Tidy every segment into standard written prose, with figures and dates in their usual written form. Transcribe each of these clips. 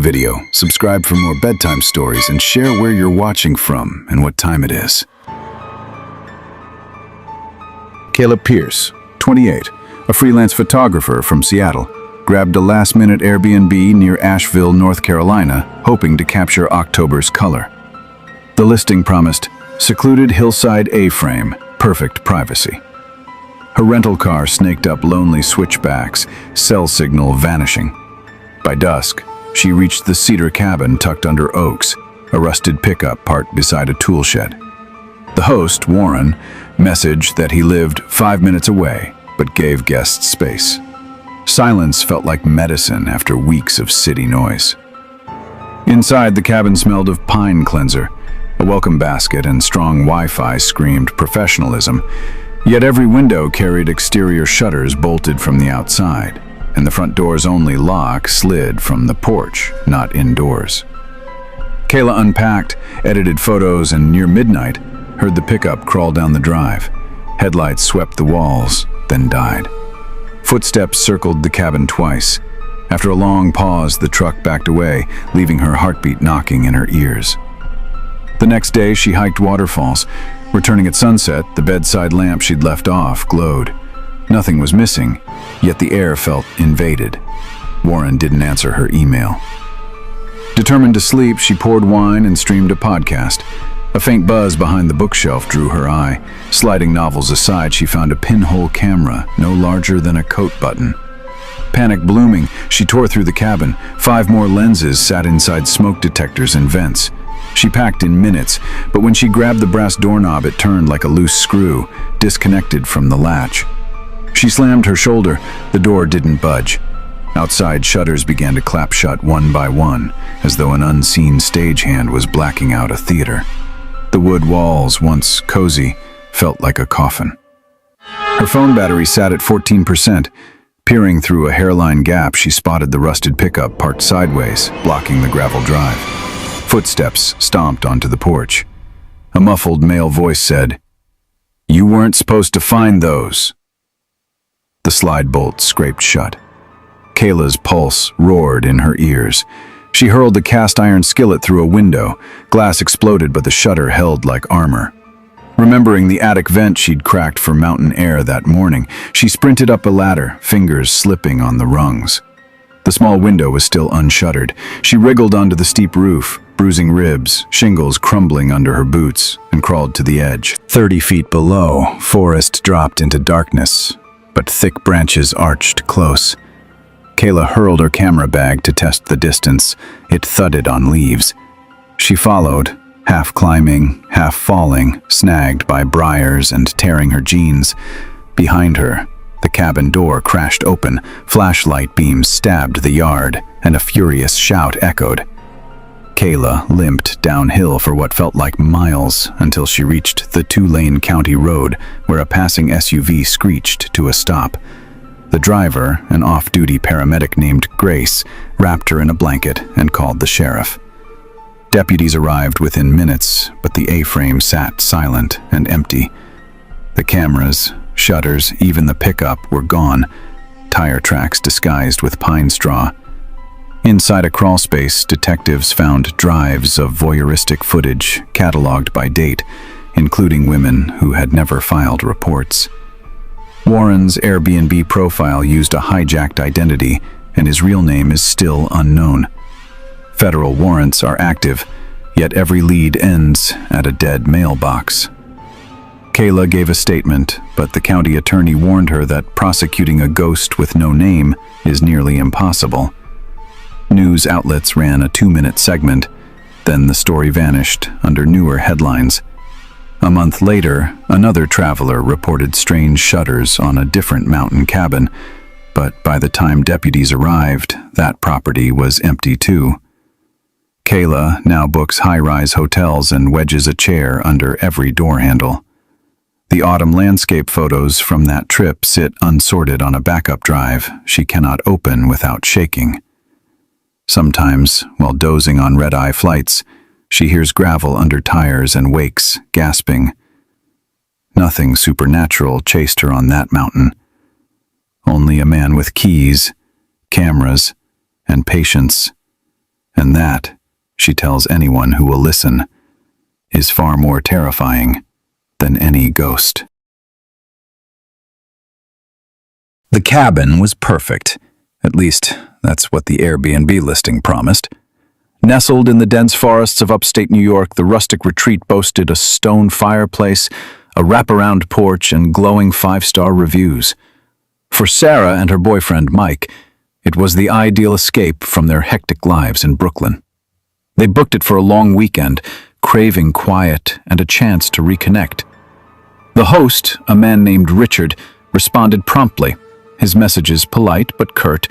video, subscribe for more bedtime stories, and share where you're watching from and what time it is. Caleb Pierce, 28, a freelance photographer from Seattle, grabbed a last-minute Airbnb near Asheville, North Carolina, hoping to capture October's color. The listing promised secluded hillside A-frame, perfect privacy. Her rental car snaked up lonely switchbacks, cell signal vanishing. By dusk, she reached the cedar cabin tucked under oaks, a rusted pickup parked beside a tool shed. The host, Warren, messaged that he lived 5 minutes away, but gave guests space. Silence felt like medicine after weeks of city noise. Inside, the cabin smelled of pine cleanser. A welcome basket and strong Wi-Fi screamed professionalism, yet every window carried exterior shutters bolted from the outside, and the front door's only lock slid from the porch, not indoors. Kayla unpacked, edited photos, and near midnight, heard the pickup crawl down the drive. Headlights swept the walls, then died. Footsteps circled the cabin twice. After a long pause, the truck backed away, leaving her heartbeat knocking in her ears. The next day, she hiked waterfalls. Returning at sunset, the bedside lamp she'd left off glowed. Nothing was missing, yet the air felt invaded. Warren didn't answer her email. Determined to sleep, she poured wine and streamed a podcast. A faint buzz behind the bookshelf drew her eye. Sliding novels aside, she found a pinhole camera, no larger than a coat button. Panic blooming, she tore through the cabin. 5 more lenses sat inside smoke detectors and vents. She packed in minutes, but when she grabbed the brass doorknob, it turned like a loose screw, disconnected from the latch. She slammed her shoulder. The door didn't budge. Outside, shutters began to clap shut one by one, as though an unseen stagehand was blacking out a theater. The wood walls, once cozy, felt like a coffin. Her phone battery sat at 14%. Peering through a hairline gap, she spotted the rusted pickup parked sideways, blocking the gravel drive. Footsteps stomped onto the porch. A muffled male voice said, "You weren't supposed to find those." The slide bolt scraped shut. Kayla's pulse roared in her ears. She hurled the cast-iron skillet through a window. Glass exploded, but the shutter held like armor. Remembering the attic vent she'd cracked for mountain air that morning, she sprinted up a ladder, fingers slipping on the rungs. The small window was still unshuttered. She wriggled onto the steep roof, bruising ribs, shingles crumbling under her boots, and crawled to the edge. 30 feet below, forest dropped into darkness, but thick branches arched close. Kayla hurled her camera bag to test the distance. It thudded on leaves. She followed, half climbing, half falling, snagged by briars and tearing her jeans. Behind her, the cabin door crashed open, flashlight beams stabbed the yard, and a furious shout echoed. Kayla limped downhill for what felt like miles until she reached the 2-lane county road where a passing SUV screeched to a stop. The driver, an off-duty paramedic named Grace, wrapped her in a blanket and called the sheriff. Deputies arrived within minutes, but the A-frame sat silent and empty. The cameras, shutters, even the pickup were gone, tire tracks disguised with pine straw. Inside a crawlspace, detectives found drives of voyeuristic footage cataloged by date, including women who had never filed reports. Warren's Airbnb profile used a hijacked identity, and his real name is still unknown. Federal warrants are active, yet every lead ends at a dead mailbox. Kayla gave a statement, but the county attorney warned her that prosecuting a ghost with no name is nearly impossible. News outlets ran a 2-minute segment, then the story vanished under newer headlines. A month later, another traveler reported strange shutters on a different mountain cabin, but by the time deputies arrived, that property was empty too. Kayla now books high-rise hotels and wedges a chair under every door handle. The autumn landscape photos from that trip sit unsorted on a backup drive she cannot open without shaking. Sometimes, while dozing on red-eye flights, she hears gravel under tires and wakes, gasping. Nothing supernatural chased her on that mountain. Only a man with keys, cameras, and patience, And that, she tells anyone who will listen, is far more terrifying than any ghost. The cabin was perfect. At least, that's what the Airbnb listing promised. Nestled in the dense forests of upstate New York, the rustic retreat boasted a stone fireplace, a wraparound porch, and glowing 5-star reviews. For Sarah and her boyfriend, Mike, it was the ideal escape from their hectic lives in Brooklyn. They booked it for a long weekend, craving quiet and a chance to reconnect. The host, a man named Richard, responded promptly, his messages polite but curt,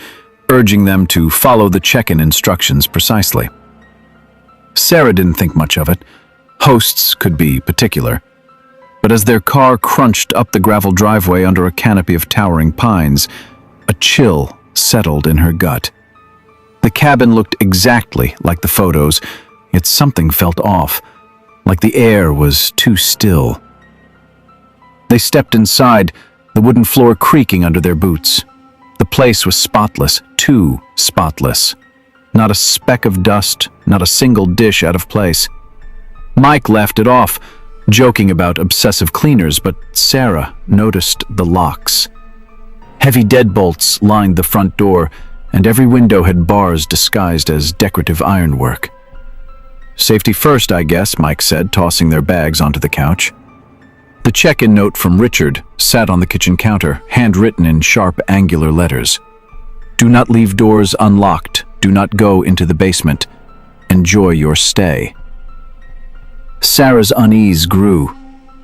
urging them to follow the check-in instructions precisely. Sarah didn't think much of it. Hosts could be particular. But as their car crunched up the gravel driveway under a canopy of towering pines, a chill settled in her gut. The cabin looked exactly like the photos, yet something felt off, like the air was too still. They stepped inside, the wooden floor creaking under their boots. The place was spotless, too spotless. Not a speck of dust, not a single dish out of place. Mike laughed it off, joking about obsessive cleaners, but Sarah noticed the locks. Heavy deadbolts lined the front door, and every window had bars disguised as decorative ironwork. "Safety first, I guess," Mike said, tossing their bags onto the couch. The check-in note from Richard sat on the kitchen counter, handwritten in sharp, angular letters. "Do not leave doors unlocked. Do not go into the basement. Enjoy your stay." Sarah's unease grew,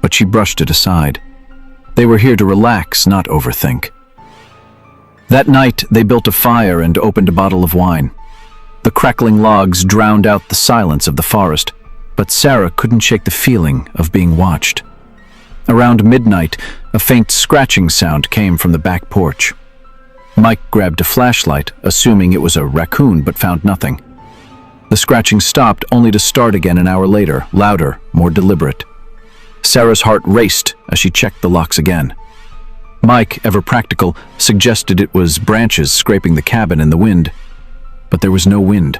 but she brushed it aside. They were here to relax, not overthink. That night, they built a fire and opened a bottle of wine. The crackling logs drowned out the silence of the forest, but Sarah couldn't shake the feeling of being watched. Around midnight, a faint scratching sound came from the back porch. Mike grabbed a flashlight, assuming it was a raccoon, but found nothing. The scratching stopped, only to start again an hour later, louder, more deliberate. Sarah's heart raced as she checked the locks again. Mike, ever practical, suggested it was branches scraping the cabin in the wind. But there was no wind.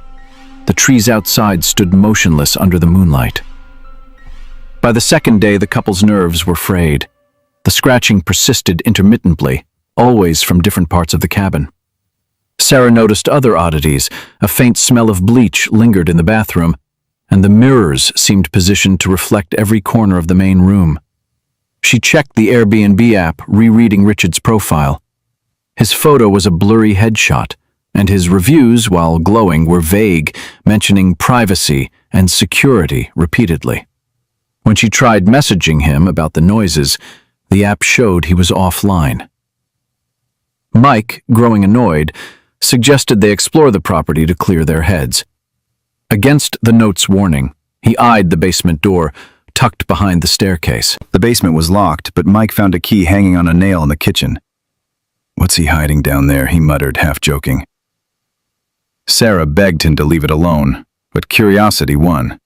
The trees outside stood motionless under the moonlight. By the second day, the couple's nerves were frayed. The scratching persisted intermittently, always from different parts of the cabin. Sarah noticed other oddities. A faint smell of bleach lingered in the bathroom, and the mirrors seemed positioned to reflect every corner of the main room. She checked the Airbnb app, rereading Richard's profile. His photo was a blurry headshot, and his reviews, while glowing, were vague, mentioning privacy and security repeatedly. When she tried messaging him about the noises, the app showed he was offline. Mike, growing annoyed, suggested they explore the property to clear their heads. Against the note's warning, he eyed the basement door, tucked behind the staircase. The basement was locked, but Mike found a key hanging on a nail in the kitchen. "What's he hiding down there?" he muttered, half joking. Sarah begged him to leave it alone, but curiosity won.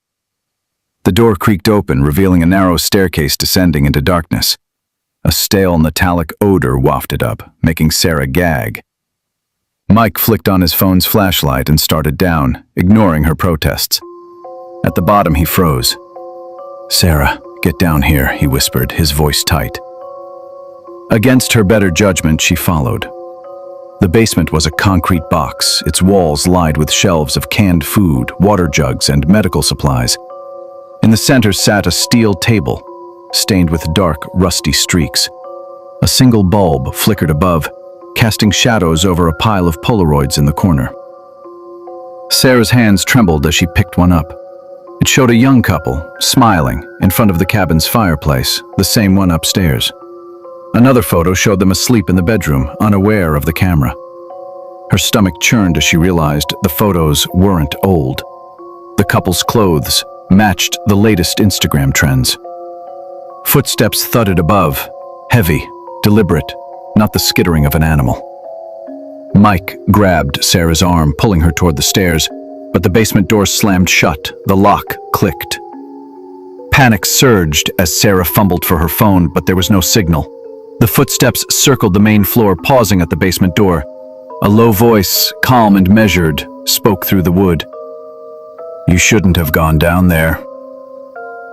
The door creaked open, revealing a narrow staircase descending into darkness. A stale metallic odor wafted up, making Sarah gag. Mike flicked on his phone's flashlight and started down, ignoring her protests. At the bottom, he froze. "Sarah, get down here," he whispered, his voice tight. Against her better judgment, she followed. The basement was a concrete box, its walls lined with shelves of canned food, water jugs, and medical supplies. In the center sat a steel table, stained with dark, rusty streaks. A single bulb flickered above, casting shadows over a pile of Polaroids in the corner. Sarah's hands trembled as she picked one up. It showed a young couple, smiling, in front of the cabin's fireplace, the same one upstairs. Another photo showed them asleep in the bedroom, unaware of the camera. Her stomach churned as she realized the photos weren't old. The couple's clothes matched the latest Instagram trends. Footsteps thudded above, heavy, deliberate, not the skittering of an animal. Mike grabbed Sarah's arm, pulling her toward the stairs, but the basement door slammed shut, the lock clicked. Panic surged as Sarah fumbled for her phone, but there was no signal. The footsteps circled the main floor, pausing at the basement door. A low voice, calm and measured, spoke through the wood. "You shouldn't have gone down there."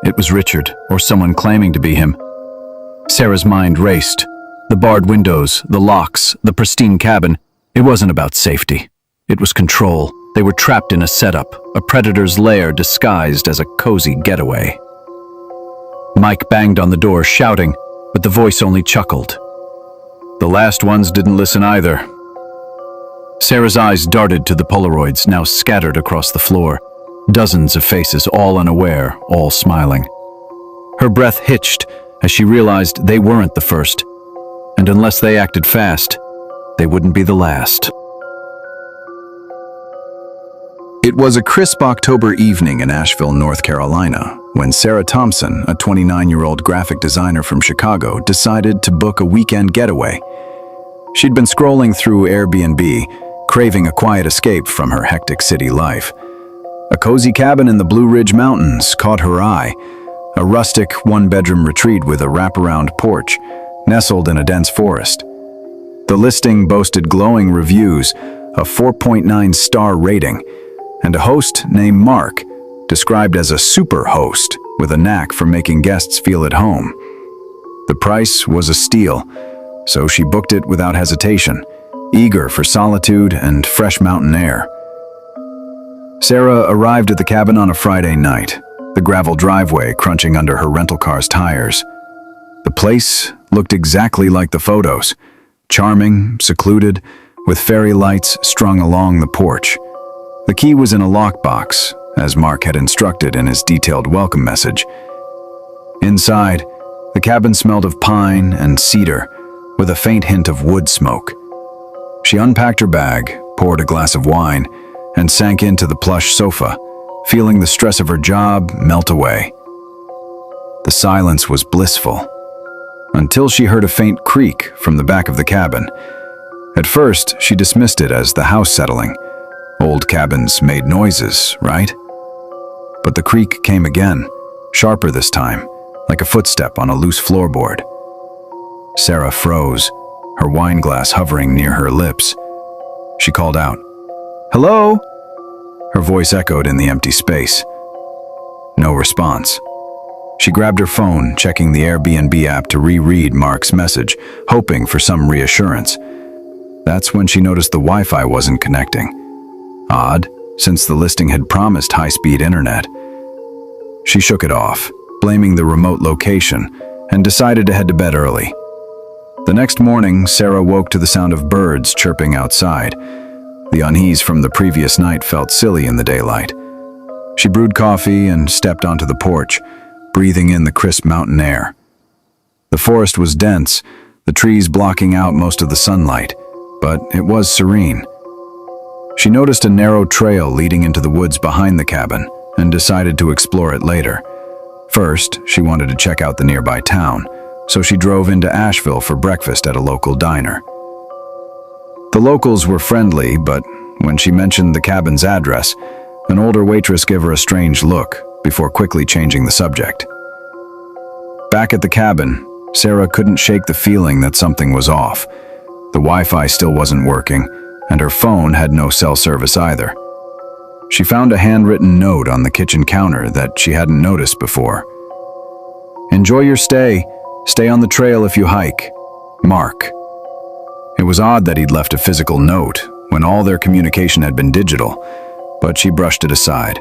It was Richard, or someone claiming to be him. Sarah's mind raced. The barred windows, the locks, the pristine cabin. It wasn't about safety. It was control. They were trapped in a setup, a predator's lair disguised as a cozy getaway. Mike banged on the door, shouting, but the voice only chuckled. The last ones didn't listen either. Sarah's eyes darted to the Polaroids, now scattered across the floor. Dozens of faces, all unaware, all smiling. Her breath hitched as she realized they weren't the first, and unless they acted fast, they wouldn't be the last. It was a crisp October evening in Asheville, North Carolina, when Sarah Thompson, a 29-year-old graphic designer from Chicago, decided to book a weekend getaway. She'd been scrolling through Airbnb, craving a quiet escape from her hectic city life. A cozy cabin in the Blue Ridge Mountains caught her eye, a rustic one-bedroom retreat with a wraparound porch, nestled in a dense forest. The listing boasted glowing reviews, a 4.9-star rating, and a host named Mark, described as a super host with a knack for making guests feel at home. The price was a steal, so she booked it without hesitation, eager for solitude and fresh mountain air. Sarah arrived at the cabin on a Friday night, the gravel driveway crunching under her rental car's tires. The place looked exactly like the photos, charming, secluded, with fairy lights strung along the porch. The key was in a lockbox, as Mark had instructed in his detailed welcome message. Inside, the cabin smelled of pine and cedar, with a faint hint of wood smoke. She unpacked her bag, poured a glass of wine, and sank into the plush sofa, feeling the stress of her job melt away. The silence was blissful, until she heard a faint creak from the back of the cabin. At first, she dismissed it as the house settling. Old cabins made noises, right? But the creak came again, sharper this time, like a footstep on a loose floorboard. Sarah froze, her wine glass hovering near her lips. She called out, "Hello?" Her voice echoed in the empty space. No response. She grabbed her phone, checking the Airbnb app to reread Mark's message, hoping for some reassurance. That's when she noticed the Wi-Fi wasn't connecting. Odd, since the listing had promised high-speed internet. She shook it off, blaming the remote location, and decided to head to bed early. The next morning, Sarah woke to the sound of birds chirping outside. The unease from the previous night felt silly in the daylight. She brewed coffee and stepped onto the porch, breathing in the crisp mountain air. The forest was dense, the trees blocking out most of the sunlight, but it was serene. She noticed a narrow trail leading into the woods behind the cabin and decided to explore it later. First, she wanted to check out the nearby town, so she drove into Asheville for breakfast at a local diner. The locals were friendly, but when she mentioned the cabin's address, an older waitress gave her a strange look before quickly changing the subject. Back at the cabin, Sarah couldn't shake the feeling that something was off. The Wi-Fi still wasn't working, and her phone had no cell service either. She found a handwritten note on the kitchen counter that she hadn't noticed before. "Enjoy your stay. Stay on the trail if you hike. Mark." It was odd that he'd left a physical note when all their communication had been digital, but she brushed it aside.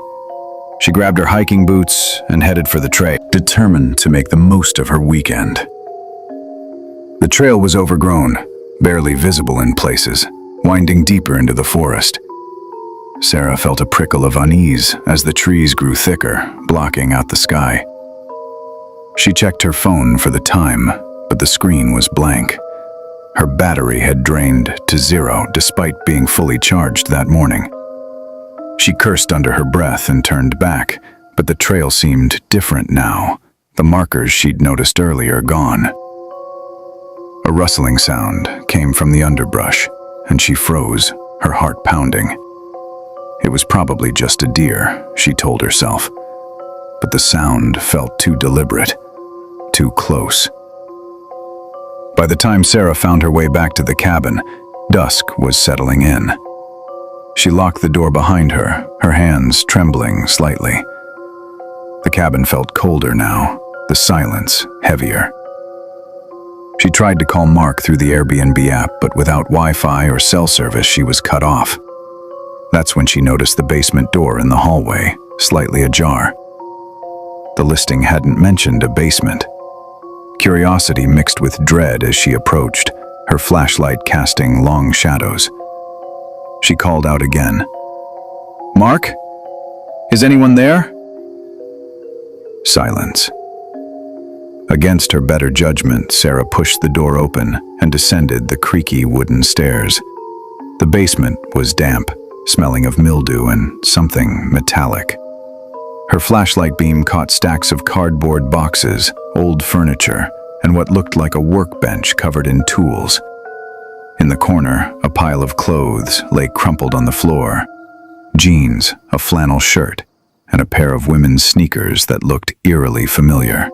She grabbed her hiking boots and headed for the trail, determined to make the most of her weekend. The trail was overgrown, barely visible in places, winding deeper into the forest. Sarah felt a prickle of unease as the trees grew thicker, blocking out the sky. She checked her phone for the time, but the screen was blank. Her battery had drained to zero despite being fully charged that morning. She cursed under her breath and turned back, but the trail seemed different now, the markers she'd noticed earlier gone. A rustling sound came from the underbrush, and she froze, her heart pounding. It was probably just a deer, she told herself, but the sound felt too deliberate, too close. By the time Sarah found her way back to the cabin, dusk was settling in. She locked the door behind her, her hands trembling slightly. The cabin felt colder now, the silence heavier. She tried to call Mark through the Airbnb app, but without Wi-Fi or cell service, she was cut off. That's when she noticed the basement door in the hallway, slightly ajar. The listing hadn't mentioned a basement. Curiosity mixed with dread as she approached, her flashlight casting long shadows. She called out again. "Mark? Is anyone there?" Silence. Against her better judgment, Sarah pushed the door open and descended the creaky wooden stairs. The basement was damp, smelling of mildew and something metallic. Her flashlight beam caught stacks of cardboard boxes, old furniture, and what looked like a workbench covered in tools. In the corner, a pile of clothes lay crumpled on the floor. Jeans, a flannel shirt, and a pair of women's sneakers that looked eerily familiar.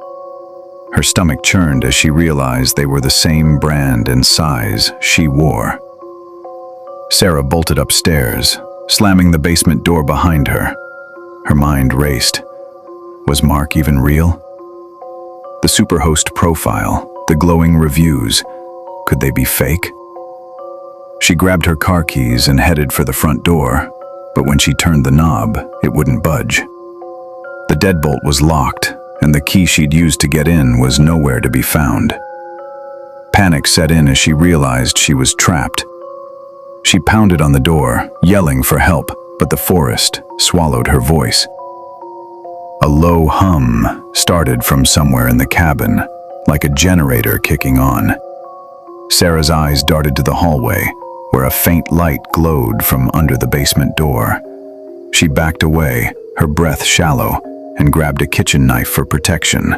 Her stomach churned as she realized they were the same brand and size she wore. Sarah bolted upstairs, slamming the basement door behind her. Her mind raced. Was Mark even real? The superhost profile, the glowing reviews, could they be fake? She grabbed her car keys and headed for the front door, but when she turned the knob, it wouldn't budge. The deadbolt was locked, and the key she'd used to get in was nowhere to be found. Panic set in as she realized she was trapped. She pounded on the door, yelling for help, but the forest swallowed her voice. A low hum started from somewhere in the cabin, like a generator kicking on. Sarah's eyes darted to the hallway, where a faint light glowed from under the basement door. She backed away, her breath shallow, and grabbed a kitchen knife for protection.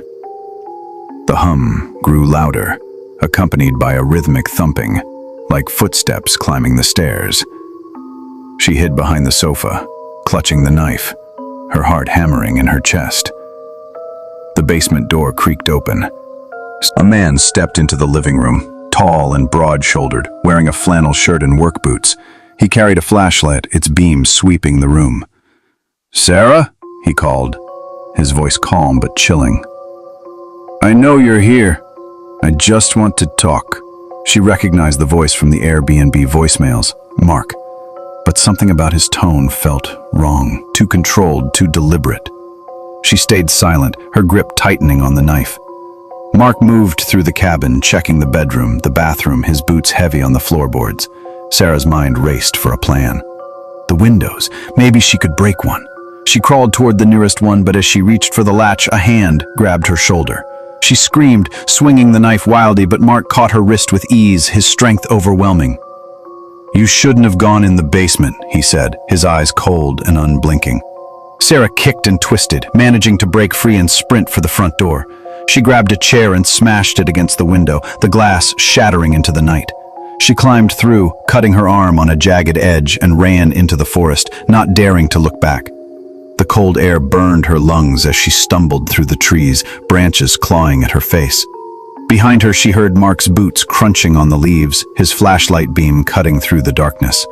The hum grew louder, accompanied by a rhythmic thumping, like footsteps climbing the stairs. She hid behind the sofa, clutching the knife, her heart hammering in her chest. The basement door creaked open. A man stepped into the living room, tall and broad-shouldered, wearing a flannel shirt and work boots. He carried a flashlight, its beam sweeping the room. "Sarah?" he called, his voice calm but chilling. "I know you're here. I just want to talk." She recognized the voice from the Airbnb voicemails, Mark. But something about his tone felt wrong, too controlled, too deliberate. She stayed silent, her grip tightening on the knife. Mark moved through the cabin, checking the bedroom, the bathroom, his boots heavy on the floorboards. Sarah's mind raced for a plan. The windows, maybe she could break one. She crawled toward the nearest one, but as she reached for the latch, a hand grabbed her shoulder. She screamed, swinging the knife wildly, but Mark caught her wrist with ease, his strength overwhelming. "You shouldn't have gone in the basement," he said, his eyes cold and unblinking. Sarah kicked and twisted, managing to break free and sprint for the front door. She grabbed a chair and smashed it against the window, the glass shattering into the night. She climbed through, cutting her arm on a jagged edge, and ran into the forest, not daring to look back. The cold air burned her lungs as she stumbled through the trees, branches clawing at her face. Behind her, she heard Mark's boots crunching on the leaves, his flashlight beam cutting through the darkness.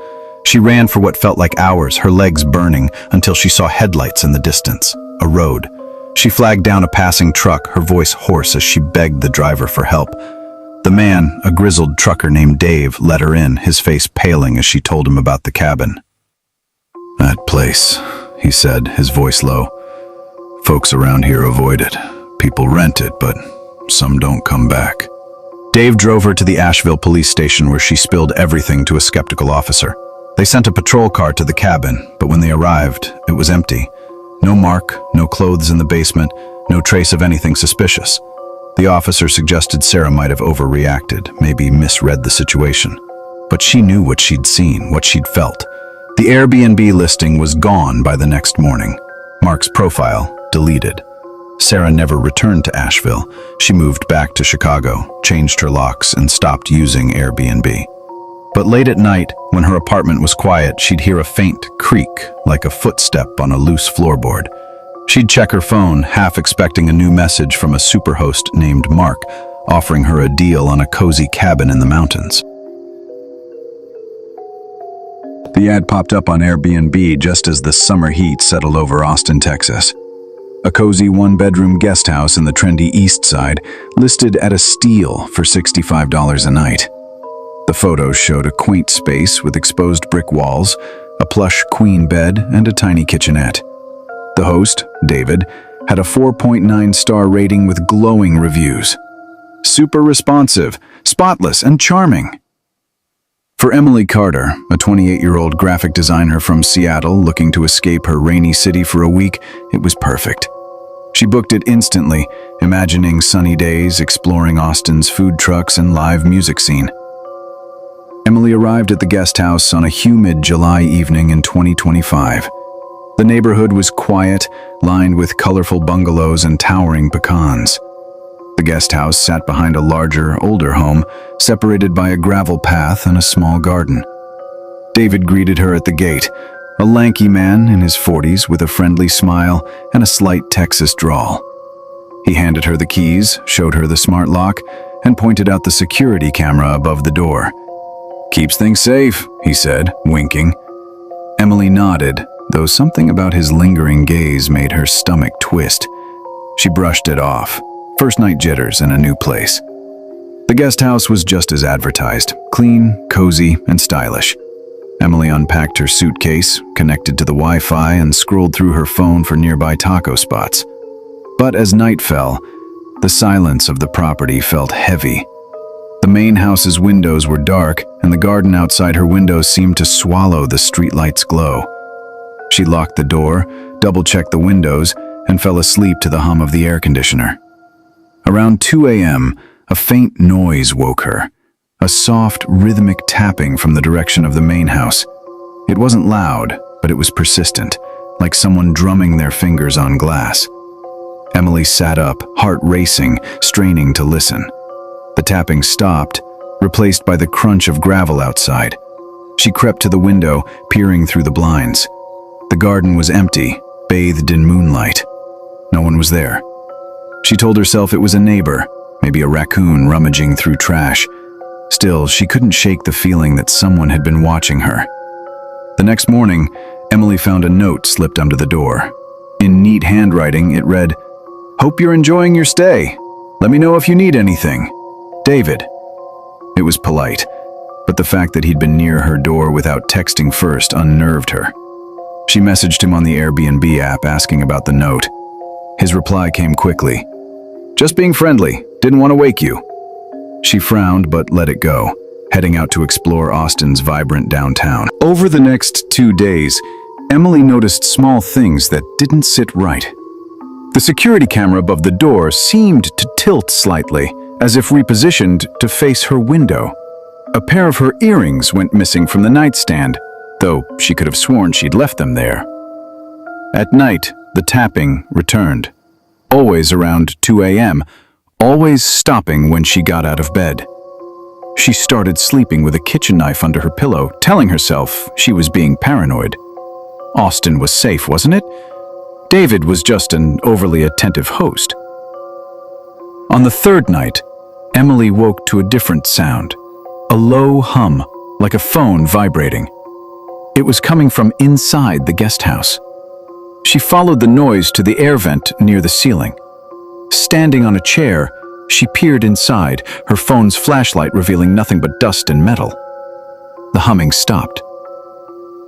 She ran for what felt like hours, her legs burning, until she saw headlights in the distance, a road. She flagged down a passing truck, her voice hoarse as she begged the driver for help. The man, a grizzled trucker named Dave, let her in, his face paling as she told him about the cabin. "That place," he said, his voice low. "Folks around here avoid it. People rent it, but some don't come back." Dave drove her to the Asheville police station where she spilled everything to a skeptical officer. They sent a patrol car to the cabin, but when they arrived, it was empty. No Mark, no clothes in the basement, no trace of anything suspicious. The officer suggested Sarah might have overreacted, maybe misread the situation. But she knew what she'd seen, what she'd felt. The Airbnb listing was gone by the next morning. Mark's profile deleted. Sarah never returned to Asheville. She moved back to Chicago, changed her locks, and stopped using Airbnb. But late at night, when her apartment was quiet, she'd hear a faint creak, like a footstep on a loose floorboard. She'd check her phone, half expecting a new message from a superhost named Mark, offering her a deal on a cozy cabin in the mountains. The ad popped up on Airbnb just as the summer heat settled over Austin, Texas. A cozy one-bedroom guest house in the trendy East Side, listed at a steal for $65 a night. The photos showed a quaint space with exposed brick walls, a plush queen bed, and a tiny kitchenette. The host, David, had a 4.9-star rating with glowing reviews. Super responsive, spotless, and charming. For Emily Carter, a 28-year-old graphic designer from Seattle looking to escape her rainy city for a week, it was perfect. She booked it instantly, imagining sunny days, exploring Austin's food trucks and live music scene. Emily arrived at the guest house on a humid July evening in 2025. The neighborhood was quiet, lined with colorful bungalows and towering pecans. The guest house sat behind a larger, older home, separated by a gravel path and a small garden. David greeted her at the gate, a lanky man in his 40s with a friendly smile and a slight Texas drawl. He handed her the keys, showed her the smart lock, and pointed out the security camera above the door. "Keeps things safe," he said, winking. Emily nodded, though something about his lingering gaze made her stomach twist. She brushed it off. First night jitters in a new place. The guest house was just as advertised, clean, cozy, and stylish. Emily unpacked her suitcase, connected to the Wi-Fi, and scrolled through her phone for nearby taco spots. But as night fell, the silence of the property felt heavy. The main house's windows were dark, and the garden outside her windows seemed to swallow the streetlight's glow. She locked the door, double-checked the windows, and fell asleep to the hum of the air conditioner. Around 2 a.m., a faint noise woke her. A soft, rhythmic tapping from the direction of the main house. It wasn't loud, but it was persistent, like someone drumming their fingers on glass. Emily sat up, heart racing, straining to listen. The tapping stopped, replaced by the crunch of gravel outside. She crept to the window, peering through the blinds. The garden was empty, bathed in moonlight. No one was there. She told herself it was a neighbor, maybe a raccoon rummaging through trash. Still, she couldn't shake the feeling that someone had been watching her. The next morning, Emily found a note slipped under the door. In neat handwriting, it read, "Hope you're enjoying your stay. Let me know if you need anything. David." It was polite, but the fact that he'd been near her door without texting first unnerved her. She messaged him on the Airbnb app asking about the note. His reply came quickly. "Just being friendly. Didn't want to wake you." She frowned but let it go, heading out to explore Austin's vibrant downtown. Over the next 2 days, Emily noticed small things that didn't sit right. The security camera above the door seemed to tilt slightly, as if repositioned to face her window. A pair of her earrings went missing from the nightstand, though she could have sworn she'd left them there. At night, the tapping returned. Always around 2 a.m., always stopping when she got out of bed. She started sleeping with a kitchen knife under her pillow, telling herself she was being paranoid. Austin was safe, wasn't it? David was just an overly attentive host. On the third night, Emily woke to a different sound, a low hum, like a phone vibrating. It was coming from inside the guest house. She followed the noise to the air vent near the ceiling. Standing on a chair, she peered inside, her phone's flashlight revealing nothing but dust and metal. The humming stopped.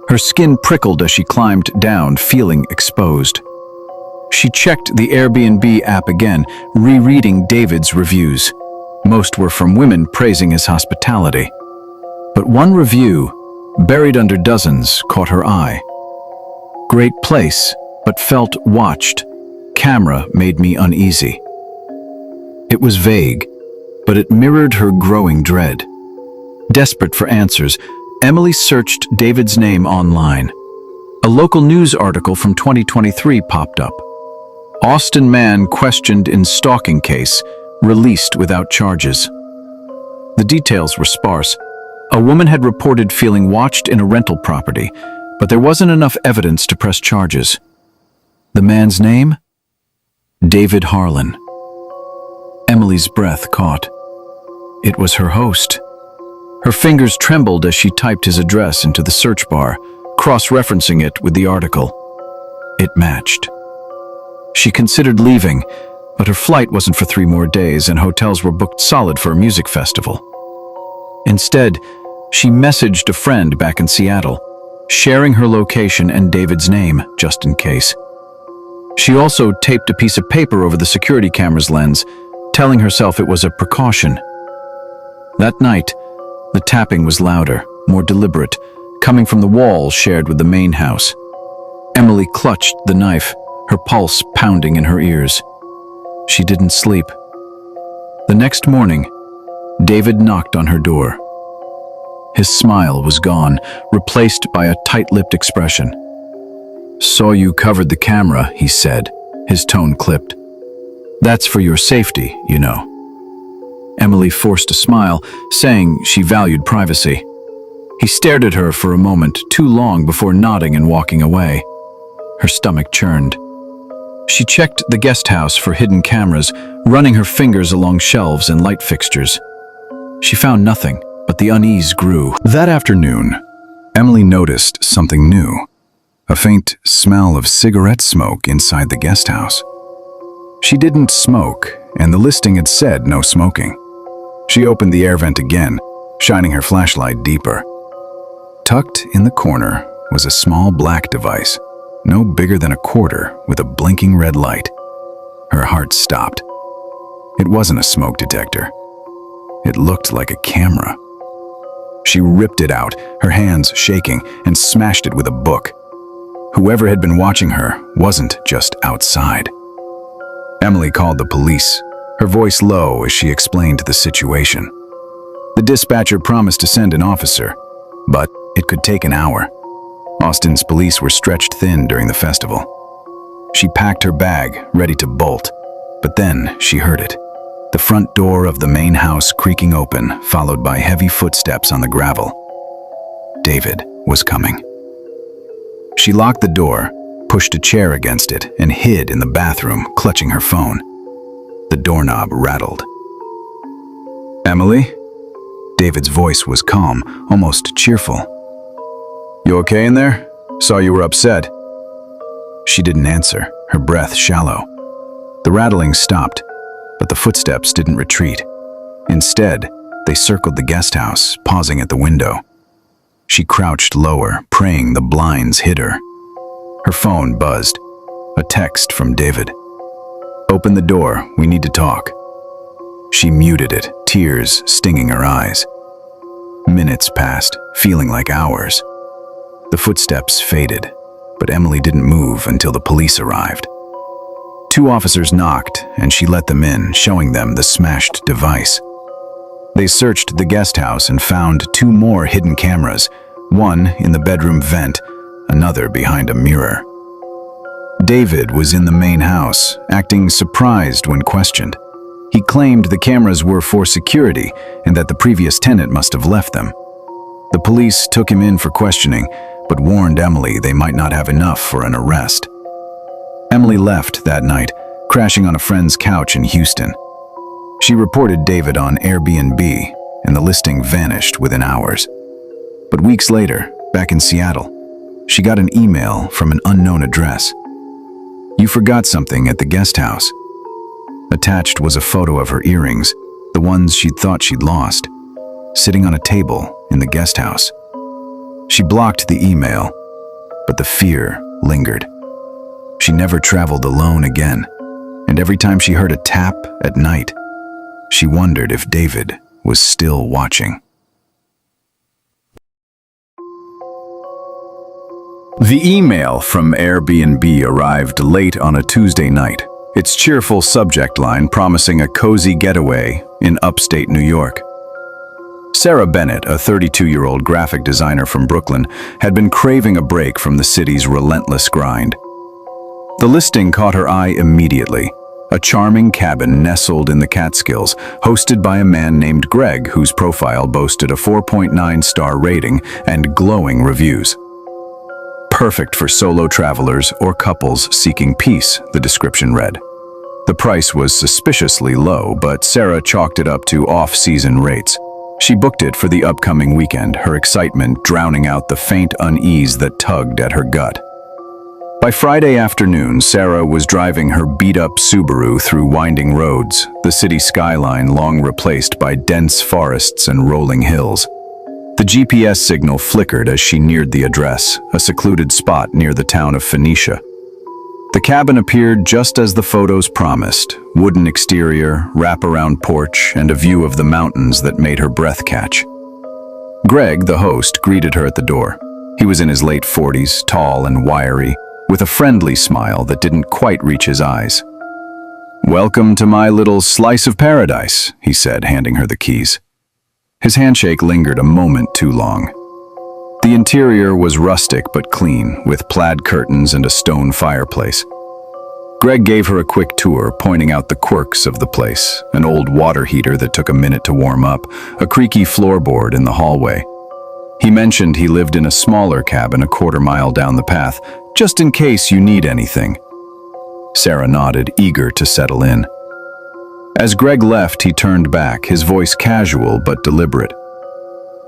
Her skin prickled as she climbed down, feeling exposed. She checked the Airbnb app again, rereading David's reviews. Most were from women praising his hospitality. But one review, buried under dozens, caught her eye. "Great place, but felt watched. Camera made me uneasy." It was vague, but it mirrored her growing dread. Desperate for answers, Emily searched David's name online. A local news article from 2023 popped up. Austin man questioned in stalking case, released without charges. The details were sparse. A woman had reported feeling watched in a rental property, but there wasn't enough evidence to press charges. The man's name? David Harlan. Emily's breath caught. It was her host. Her fingers trembled as she typed his address into the search bar, cross-referencing it with the article. It matched. She considered leaving, but her flight wasn't for 3 more days and hotels were booked solid for a music festival. Instead, she messaged a friend back in Seattle, sharing her location and David's name, just in case. She also taped a piece of paper over the security camera's lens, telling herself it was a precaution. That night, the tapping was louder, more deliberate, coming from the wall shared with the main house. Emily clutched the knife, her pulse pounding in her ears. She didn't sleep. The next morning, David knocked on her door. His smile was gone, replaced by a tight-lipped expression. "Saw you covered the camera," he said, his tone clipped. "That's for your safety, you know." Emily forced a smile, saying she valued privacy. He stared at her for a moment, too long before nodding and walking away. Her stomach churned. She checked the guest house for hidden cameras, running her fingers along shelves and light fixtures. She found nothing, but the unease grew. That afternoon, Emily noticed something new. A faint smell of cigarette smoke inside the guest house. She didn't smoke, and the listing had said no smoking. She opened the air vent again, shining her flashlight deeper. Tucked in the corner was a small black device, no bigger than a quarter, with a blinking red light. Her heart stopped. It wasn't a smoke detector. It looked like a camera. She ripped it out, her hands shaking, and smashed it with a book. Whoever had been watching her wasn't just outside. Emily called the police, her voice low as she explained the situation. The dispatcher promised to send an officer, but it could take an hour. Austin's police were stretched thin during the festival. She packed her bag, ready to bolt, but then she heard it. The front door of the main house creaking open, followed by heavy footsteps on the gravel. David was coming. She locked the door, pushed a chair against it, and hid in the bathroom, clutching her phone. The doorknob rattled. "Emily?" David's voice was calm, almost cheerful. "You okay in there? Saw you were upset." She didn't answer, her breath shallow. The rattling stopped, but the footsteps didn't retreat. Instead, they circled the guest house, pausing at the window. She crouched lower, praying the blinds hid her. Her phone buzzed. A text from David. "Open the door, we need to talk." She muted it, tears stinging her eyes. Minutes passed, feeling like hours. The footsteps faded, but Emily didn't move until the police arrived. 2 officers knocked, and she let them in, showing them the smashed device. They searched the guest house and found 2 more hidden cameras, one in the bedroom vent, another behind a mirror. David was in the main house, acting surprised when questioned. He claimed the cameras were for security and that the previous tenant must have left them. The police took him in for questioning, but warned Emily they might not have enough for an arrest. Emily left that night, crashing on a friend's couch in Houston. She reported David on Airbnb, and the listing vanished within hours. But weeks later, back in Seattle, she got an email from an unknown address. "You forgot something at the guest house." Attached was a photo of her earrings, the ones she'd thought she'd lost, sitting on a table in the guest house. She blocked the email, but the fear lingered. She never traveled alone again, and every time she heard a tap at night, she wondered if David was still watching. The email from Airbnb arrived late on a Tuesday night, its cheerful subject line promising a cozy getaway in upstate New York. Sarah Bennett, a 32-year-old graphic designer from Brooklyn, had been craving a break from the city's relentless grind. The listing caught her eye immediately. A charming cabin nestled in the Catskills, hosted by a man named Greg, whose profile boasted a 4.9-star rating and glowing reviews. Perfect for solo travelers or couples seeking peace, the description read. The price was suspiciously low, but Sarah chalked it up to off-season rates. She booked it for the upcoming weekend, her excitement drowning out the faint unease that tugged at her gut. By Friday afternoon, Sarah was driving her beat-up Subaru through winding roads, the city skyline long replaced by dense forests and rolling hills. The GPS signal flickered as she neared the address, a secluded spot near the town of Phoenicia. The cabin appeared just as the photos promised: wooden exterior, wraparound porch, and a view of the mountains that made her breath catch. Greg, the host, greeted her at the door. He was in his late 40s, tall and wiry, with a friendly smile that didn't quite reach his eyes. "Welcome to my little slice of paradise," he said, handing her the keys. His handshake lingered a moment too long. The interior was rustic but clean, with plaid curtains and a stone fireplace. Greg gave her a quick tour, pointing out the quirks of the place: an old water heater that took a minute to warm up, a creaky floorboard in the hallway. He mentioned he lived in a smaller cabin a quarter-mile down the path, just in case you need anything. Sarah nodded, eager to settle in. As Greg left, he turned back, his voice casual but deliberate.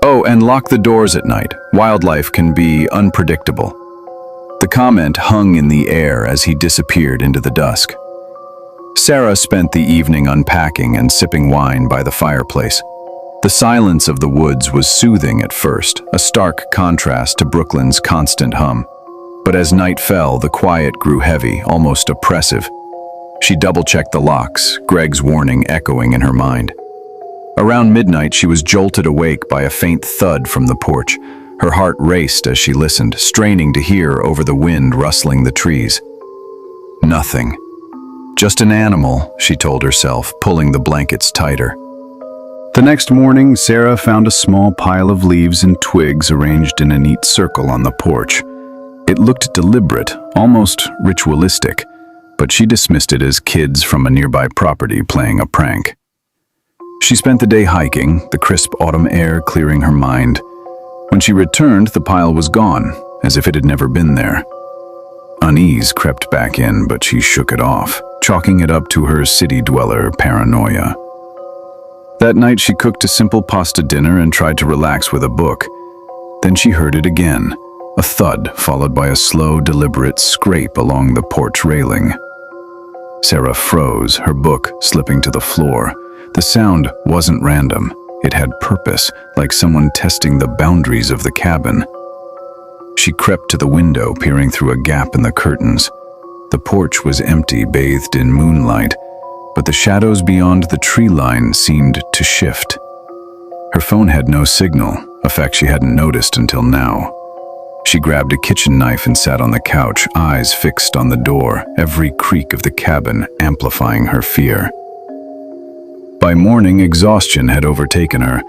"Oh, and lock the doors at night. Wildlife can be unpredictable." The comment hung in the air as he disappeared into the dusk. Sarah spent the evening unpacking and sipping wine by the fireplace. The silence of the woods was soothing at first, a stark contrast to Brooklyn's constant hum. But as night fell, the quiet grew heavy, almost oppressive. She double-checked the locks, Greg's warning echoing in her mind. Around midnight, she was jolted awake by a faint thud from the porch. Her heart raced as she listened, straining to hear over the wind rustling the trees. Nothing. Just an animal, she told herself, pulling the blankets tighter. The next morning, Sarah found a small pile of leaves and twigs arranged in a neat circle on the porch. It looked deliberate, almost ritualistic, but she dismissed it as kids from a nearby property playing a prank. She spent the day hiking, the crisp autumn air clearing her mind. When she returned, the pile was gone, as if it had never been there. Unease crept back in, but she shook it off, chalking it up to her city-dweller paranoia. That night she cooked a simple pasta dinner and tried to relax with a book. Then she heard it again, a thud followed by a slow, deliberate scrape along the porch railing. Sarah froze, her book slipping to the floor. The sound wasn't random. It had purpose, like someone testing the boundaries of the cabin. She crept to the window, peering through a gap in the curtains. The porch was empty, bathed in moonlight, but the shadows beyond the tree line seemed to shift. Her phone had no signal, a fact she hadn't noticed until now. She grabbed a kitchen knife and sat on the couch, eyes fixed on the door, every creak of the cabin amplifying her fear. By morning, exhaustion had overtaken her.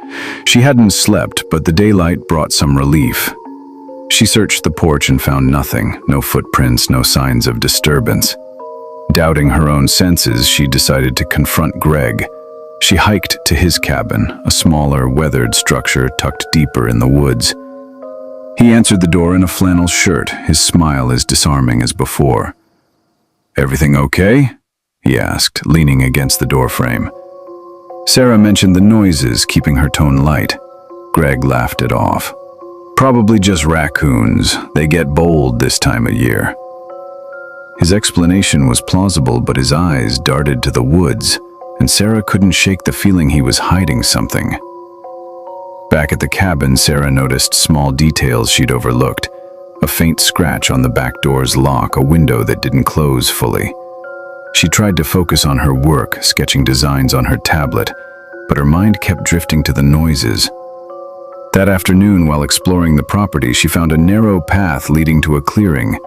She hadn't slept, but the daylight brought some relief. She searched the porch and found nothing, no footprints, no signs of disturbance. Doubting her own senses, she decided to confront Greg. She hiked to his cabin, a smaller, weathered structure tucked deeper in the woods. He answered the door in a flannel shirt, his smile as disarming as before. "Everything okay?" he asked, leaning against the doorframe. Sarah mentioned the noises, keeping her tone light. Greg laughed it off. "Probably just raccoons. They get bold this time of year." His explanation was plausible, but his eyes darted to the woods, and Sarah couldn't shake the feeling he was hiding something. Back at the cabin, Sarah noticed small details she'd overlooked. A faint scratch on the back door's lock, a window that didn't close fully. She tried to focus on her work, sketching designs on her tablet, but her mind kept drifting to the noises. That afternoon, while exploring the property, she found a narrow path leading to a clearing.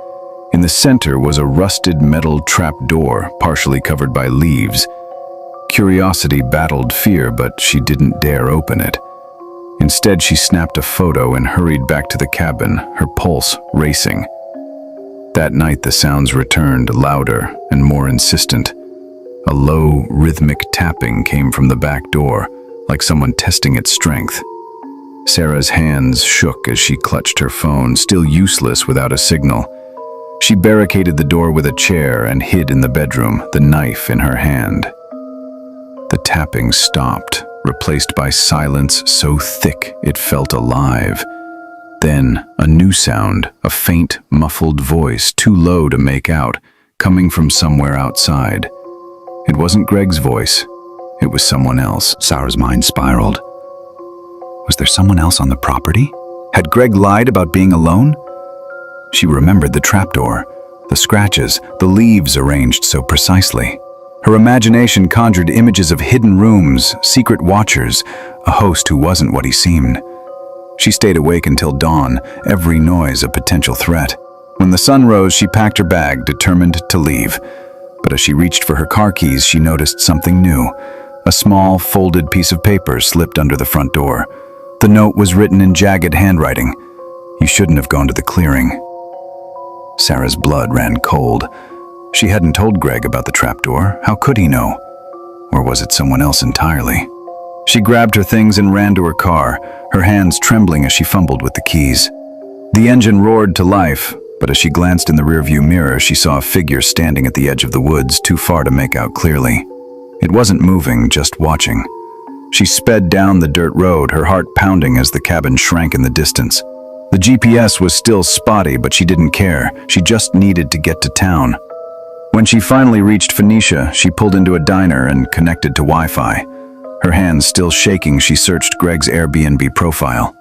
In the center was a rusted metal trap door, partially covered by leaves. Curiosity battled fear, but she didn't dare open it. Instead, she snapped a photo and hurried back to the cabin, her pulse racing. That night, the sounds returned, louder and more insistent. A low, rhythmic tapping came from the back door, like someone testing its strength. Sarah's hands shook as she clutched her phone, still useless without a signal. She barricaded the door with a chair and hid in the bedroom, the knife in her hand. The tapping stopped, replaced by silence so thick it felt alive. Then, a new sound, a faint, muffled voice, too low to make out, coming from somewhere outside. It wasn't Greg's voice. It was someone else. Sarah's mind spiraled. Was there someone else on the property? Had Greg lied about being alone? She remembered the trapdoor, the scratches, the leaves arranged so precisely. Her imagination conjured images of hidden rooms, secret watchers, a host who wasn't what he seemed. She stayed awake until dawn, every noise a potential threat. When the sun rose, she packed her bag, determined to leave. But as she reached for her car keys, she noticed something new. A small, folded piece of paper slipped under the front door. The note was written in jagged handwriting. "You shouldn't have gone to the clearing." Sarah's blood ran cold. She hadn't told Greg about the trapdoor. How could he know? Or was it someone else entirely? She grabbed her things and ran to her car, her hands trembling as she fumbled with the keys. The engine roared to life, but as she glanced in the rearview mirror, she saw a figure standing at the edge of the woods, too far to make out clearly. It wasn't moving, just watching. She sped down the dirt road, her heart pounding as the cabin shrank in the distance. The GPS was still spotty, but she didn't care. She just needed to get to town. When she finally reached Phoenicia, she pulled into a diner and connected to Wi-Fi. Her hands still shaking, she searched Greg's Airbnb profile.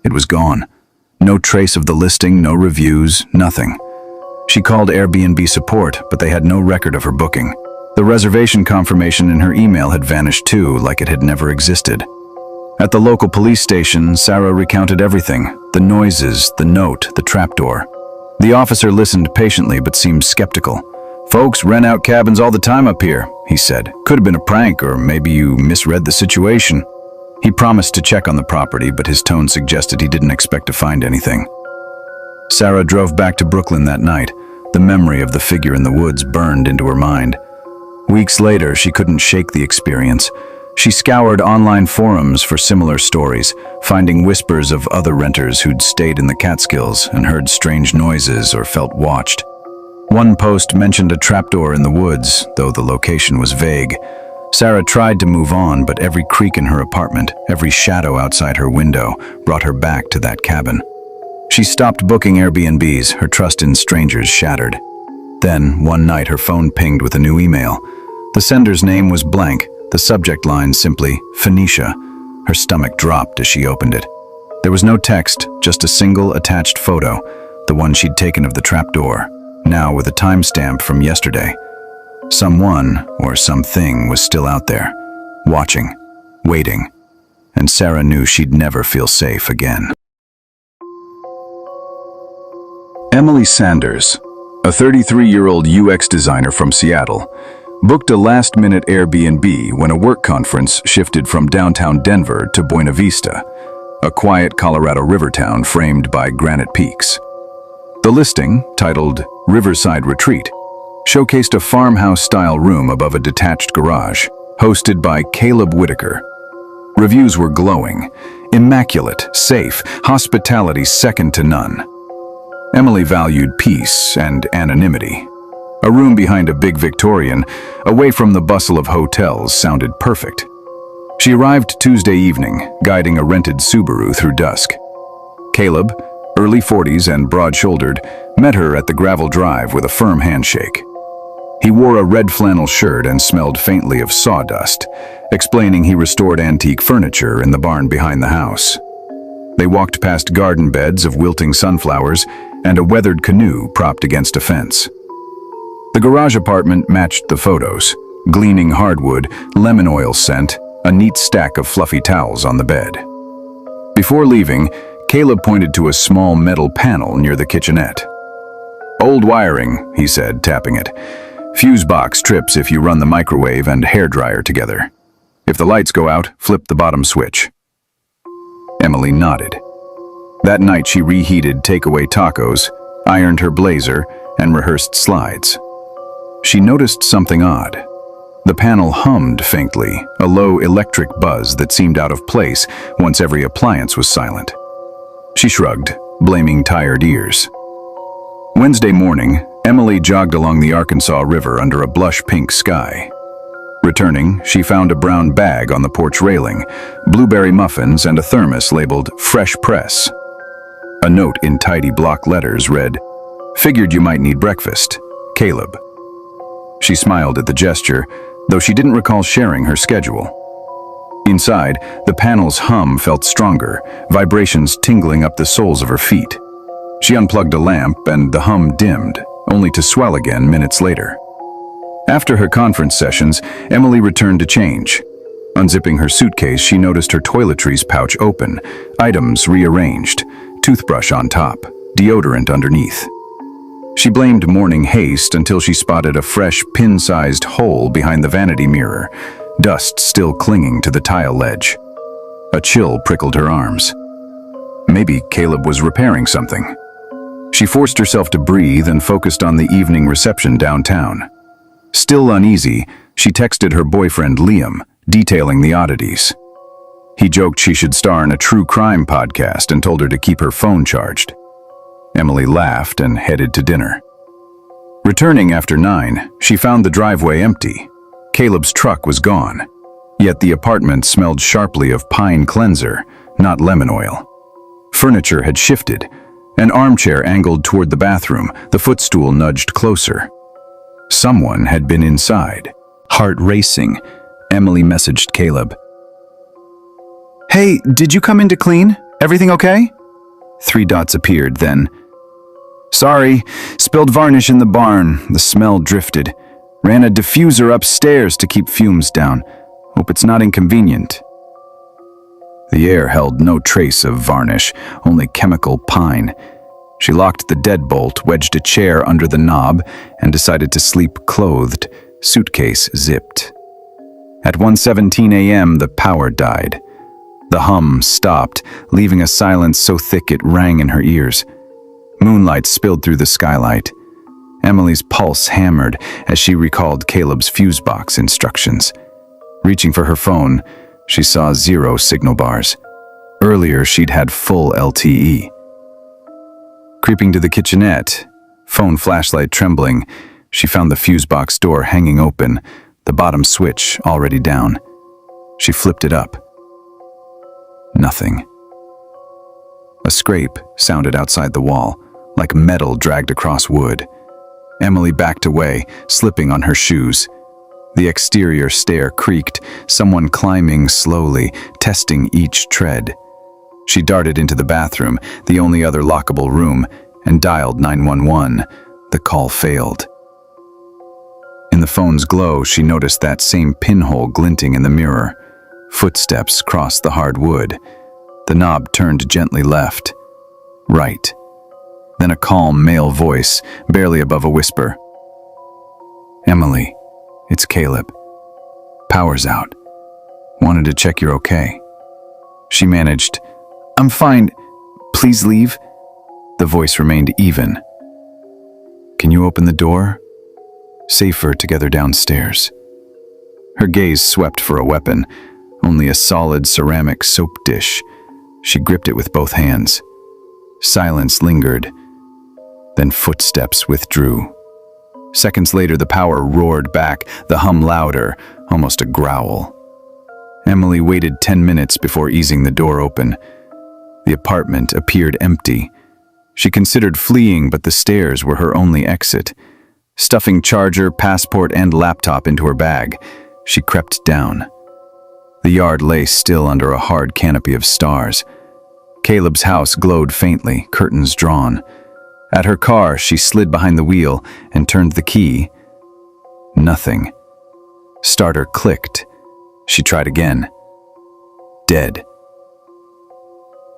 It was gone. No trace of the listing, no reviews, nothing. She called Airbnb support, but they had no record of her booking. The reservation confirmation in her email had vanished too, like it had never existed. At the local police station, Sarah recounted everything: the noises, the note, the trapdoor. The officer listened patiently but seemed skeptical. "Folks rent out cabins all the time up here," he said. "Could have been a prank, or maybe you misread the situation." He promised to check on the property, but his tone suggested he didn't expect to find anything. Sarah drove back to Brooklyn that night. The memory of the figure in the woods burned into her mind. Weeks later, she couldn't shake the experience. She scoured online forums for similar stories, finding whispers of other renters who'd stayed in the Catskills and heard strange noises or felt watched. One post mentioned a trapdoor in the woods, though the location was vague. Sarah tried to move on, but every creak in her apartment, every shadow outside her window, brought her back to that cabin. She stopped booking Airbnbs, her trust in strangers shattered. Then, one night, her phone pinged with a new email. The sender's name was blank, the subject line simply, Phoenicia. Her stomach dropped as she opened it. There was no text, just a single attached photo, the one she'd taken of the trapdoor, now with a timestamp from yesterday. Someone, or something, was still out there, watching, waiting, and Sarah knew she'd never feel safe again. Emily Sanders, a 33-year-old UX designer from Seattle, booked a last-minute Airbnb when a work conference shifted from downtown Denver to Buena Vista, a quiet Colorado river town framed by granite peaks. The listing, titled Riverside Retreat, showcased a farmhouse-style room above a detached garage, hosted by Caleb Whitaker. Reviews were glowing, immaculate, safe, hospitality second to none. Emily valued peace and anonymity. A room behind a big Victorian, away from the bustle of hotels, sounded perfect. She arrived Tuesday evening, guiding a rented Subaru through dusk. Caleb, early 40s and broad-shouldered, met her at the gravel drive with a firm handshake. He wore a red flannel shirt and smelled faintly of sawdust, explaining he restored antique furniture in the barn behind the house. They walked past garden beds of wilting sunflowers and a weathered canoe propped against a fence. The garage apartment matched the photos: gleaming hardwood, lemon oil scent, a neat stack of fluffy towels on the bed. Before leaving, Caleb pointed to a small metal panel near the kitchenette. "Old wiring," he said, tapping it. "Fuse box trips if you run the microwave and hairdryer together. If the lights go out, flip the bottom switch." Emily nodded. That night she reheated takeaway tacos, ironed her blazer, and rehearsed slides. She noticed something odd. The panel hummed faintly, a low electric buzz that seemed out of place once every appliance was silent. She shrugged, blaming tired ears. Wednesday morning, Emily jogged along the Arkansas River under a blush pink sky. Returning, she found a brown bag on the porch railing, blueberry muffins, and a thermos labeled Fresh Press. A note in tidy block letters read, "Figured you might need breakfast. Caleb." She smiled at the gesture, though she didn't recall sharing her schedule. Inside, the panel's hum felt stronger, vibrations tingling up the soles of her feet. She unplugged a lamp and the hum dimmed, only to swell again minutes later. After her conference sessions, Emily returned to change. Unzipping her suitcase, she noticed her toiletries pouch open, items rearranged, toothbrush on top, deodorant underneath. She blamed morning haste until she spotted a fresh, pin-sized hole behind the vanity mirror, dust still clinging to the tile ledge. A chill prickled her arms. Maybe Caleb was repairing something. She forced herself to breathe and focused on the evening reception downtown. Still uneasy, she texted her boyfriend Liam, detailing the oddities. He joked she should star in a true crime podcast and told her to keep her phone charged. Emily laughed and headed to dinner. Returning after 9, she found the driveway empty. Caleb's truck was gone, yet the apartment smelled sharply of pine cleanser, not lemon oil. Furniture had shifted. An armchair angled toward the bathroom, the footstool nudged closer. Someone had been inside. Heart racing, Emily messaged Caleb. "Hey, did you come in to clean? Everything okay?" 3 dots appeared then. "Sorry, spilled varnish in the barn. The smell drifted. Ran a diffuser upstairs to keep fumes down. Hope it's not inconvenient." The air held no trace of varnish, only chemical pine. She locked the deadbolt, wedged a chair under the knob, and decided to sleep clothed, suitcase zipped. At 1:17 a.m., the power died. The hum stopped, leaving a silence so thick it rang in her ears. Moonlight spilled through the skylight. Emily's pulse hammered as she recalled Caleb's fuse box instructions. Reaching for her phone, she saw 0 signal bars. Earlier, she'd had full LTE. Creeping to the kitchenette, phone flashlight trembling, she found the fuse box door hanging open, the bottom switch already down. She flipped it up. Nothing. A scrape sounded outside the wall, like metal dragged across wood. Emily backed away, slipping on her shoes. The exterior stair creaked, someone climbing slowly, testing each tread. She darted into the bathroom, the only other lockable room, and dialed 911. The call failed. In the phone's glow, she noticed that same pinhole glinting in the mirror. Footsteps crossed the hard wood. The knob turned gently left. Right. Then a calm male voice, barely above a whisper. "Emily, it's Caleb. Power's out. Wanted to check you're okay." She managed, "I'm fine. Please leave." The voice remained even. "Can you open the door? Safer together downstairs." Her gaze swept for a weapon, only a solid ceramic soap dish. She gripped it with both hands. Silence lingered, then footsteps withdrew. Seconds later, the power roared back, the hum louder, almost a growl. Emily waited 10 minutes before easing the door open. The apartment appeared empty. She considered fleeing, but the stairs were her only exit. Stuffing charger, passport, and laptop into her bag, she crept down. The yard lay still under a hard canopy of stars. Caleb's house glowed faintly, curtains drawn. At her car, she slid behind the wheel and turned the key. Nothing. Starter clicked. She tried again. Dead.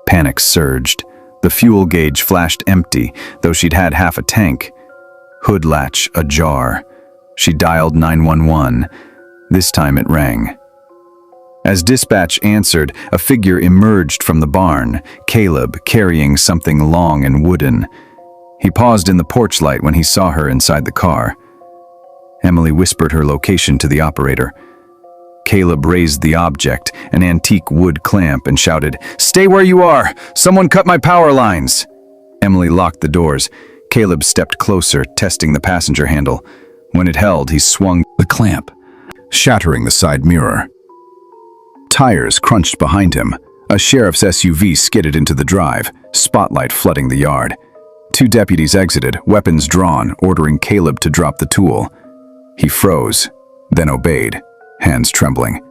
Panic surged. The fuel gauge flashed empty, though she'd had half a tank. Hood latch ajar. She dialed 911. This time it rang. As dispatch answered, a figure emerged from the barn, Caleb carrying something long and wooden. He paused in the porch light when he saw her inside the car. Emily whispered her location to the operator. Caleb raised the object, an antique wood clamp, and shouted, "Stay where you are! Someone cut my power lines!" Emily locked the doors. Caleb stepped closer, testing the passenger handle. When it held, he swung the clamp. shattering the side mirror. Tires crunched behind him. A sheriff's SUV skidded into the drive, spotlight flooding the yard. 2 deputies exited, weapons drawn, ordering Caleb to drop the tool. He froze, then obeyed, hands trembling.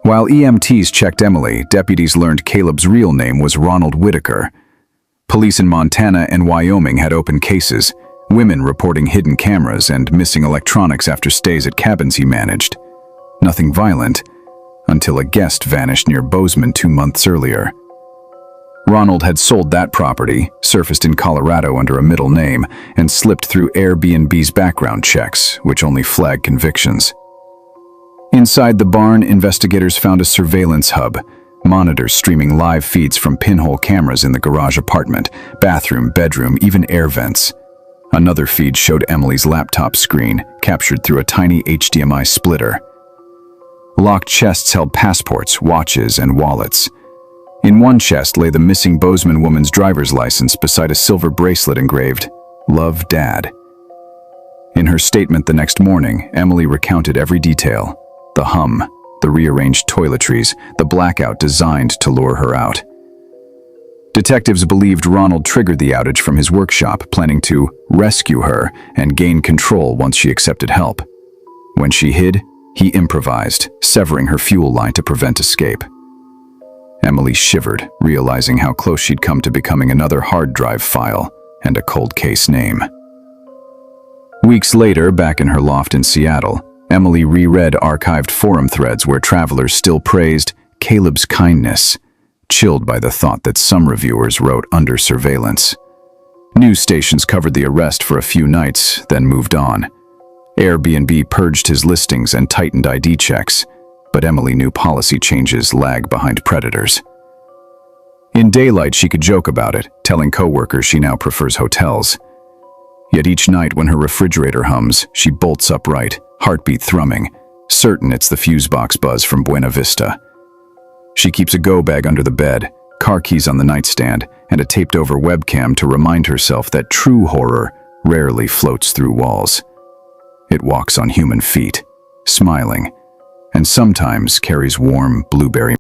While EMTs checked Emily, deputies learned Caleb's real name was Ronald Whitaker. Police in Montana and Wyoming had open cases, women reporting hidden cameras and missing electronics after stays at cabins he managed. Nothing violent, until a guest vanished near Bozeman 2 months earlier. Ronald had sold that property, surfaced in Colorado under a middle name, and slipped through Airbnb's background checks, which only flagged convictions. Inside the barn, investigators found a surveillance hub, monitors streaming live feeds from pinhole cameras in the garage apartment, bathroom, bedroom, even air vents. Another feed showed Emily's laptop screen, captured through a tiny HDMI splitter. Locked chests held passports, watches, and wallets. In one chest lay the missing Bozeman woman's driver's license beside a silver bracelet engraved, "Love, Dad." In her statement the next morning, Emily recounted every detail. The hum, the rearranged toiletries, the blackout designed to lure her out. Detectives believed Ronald triggered the outage from his workshop, planning to rescue her and gain control once she accepted help. When she hid, he improvised, severing her fuel line to prevent escape. Emily shivered, realizing how close she'd come to becoming another hard drive file and a cold case name. Weeks later, back in her loft in Seattle, Emily reread archived forum threads where travelers still praised Caleb's kindness, chilled by the thought that some reviewers wrote under surveillance. News stations covered the arrest for a few nights, then moved on. Airbnb purged his listings and tightened ID checks, but Emily knew policy changes lag behind predators. In daylight, she could joke about it, telling coworkers she now prefers hotels. Yet each night when her refrigerator hums, she bolts upright, heartbeat thrumming, certain it's the fuse box buzz from Buena Vista. She keeps a go bag under the bed, car keys on the nightstand, and a taped-over webcam to remind herself that true horror rarely floats through walls. It walks on human feet, smiling, and sometimes carries warm blueberry